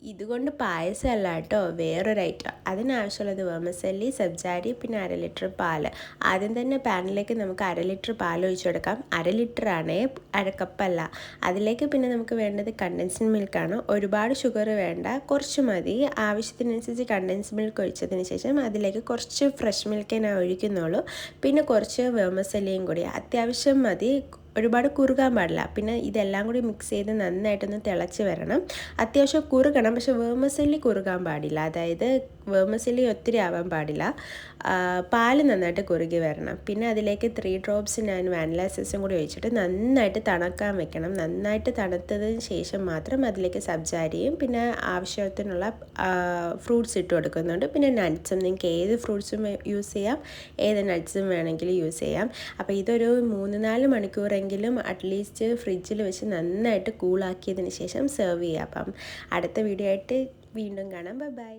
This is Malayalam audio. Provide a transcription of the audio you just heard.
ഇതുകൊണ്ട് പായസമല്ല കേട്ടോ, വേറൊരു ഐറ്റം. അതിനാവശ്യമുള്ളത് വെർമിസെല്ലി, സബ്ജാരി, പിന്നെ 1/2 ലിറ്റർ പാല്. ആദ്യം തന്നെ പാനിലേക്ക് നമുക്ക് 1/2 ലിറ്റർ പാൽ ഒഴിച്ചു കൊടുക്കാം. 1/2 ലിറ്ററാണേ, 1/2 കപ്പല്ല. അതിലേക്ക് പിന്നെ നമുക്ക് വേണ്ടത് കണ്ടൻസ്ഡ് മിൽക്കാണ്. ഒരുപാട് ഷുഗർ വേണ്ട, കുറച്ച് മതി. ആവശ്യത്തിനനുസരിച്ച് കണ്ടൻസ്ഡ് മിൽക്ക് ഒഴിച്ചതിന് ശേഷം അതിലേക്ക് കുറച്ച് ഫ്രഷ് മിൽക്കേ ഞാൻ ഒഴിക്കുന്നുള്ളൂ. പിന്നെ കുറച്ച് വെർമിസെല്ലിയും കൂടി അത്യാവശ്യം മതി, ഒരുപാട് കുറുകാൻ പാടില്ല. പിന്നെ ഇതെല്ലാം കൂടി മിക്സ് ചെയ്ത് നന്നായിട്ടൊന്ന് തിളച്ച് വരണം. അത്യാവശ്യം കുറുകണം, പക്ഷെ വെർമിസെല്ലി കുറുകാൻ പാടില്ല, അതായത് വെർമിസെല്ലി ഒത്തിരി ആവാൻ പാടില്ല. പാല് നന്നായിട്ട് കുറുകി വരണം. പിന്നെ അതിലേക്ക് 3 ഡ്രോപ്സ് ഞാൻ വാനില എസൻസും കൂടി ഒഴിച്ചിട്ട് നന്നായിട്ട് തണുക്കാൻ വെക്കണം. നന്നായിട്ട് തണുത്തതിന് ശേഷം മാത്രം അതിലേക്ക് സബ്ജാരിയും പിന്നെ ആവശ്യത്തിനുള്ള ഫ്രൂട്ട്സ് ഇട്ട് കൊടുക്കുന്നുണ്ട്. പിന്നെ നട്ട്സും, നിങ്ങൾക്ക് ഏത് ഫ്രൂട്ട്സും യൂസ് ചെയ്യാം, ഏത് നട്ട്സും വേണമെങ്കിൽ യൂസ് ചെയ്യാം. അപ്പോൾ ഇതൊരു 3-4 മണിക്കൂറെങ്കിലും അറ്റ്ലീസ്റ്റ് ഫ്രിഡ്ജിൽ വെച്ച് നന്നായിട്ട് കൂളാക്കിയതിന് ശേഷം സെർവ് ചെയ്യാം. അപ്പം അടുത്ത വീഡിയോ ആയിട്ട് വീണ്ടും കാണാം. Bye bye.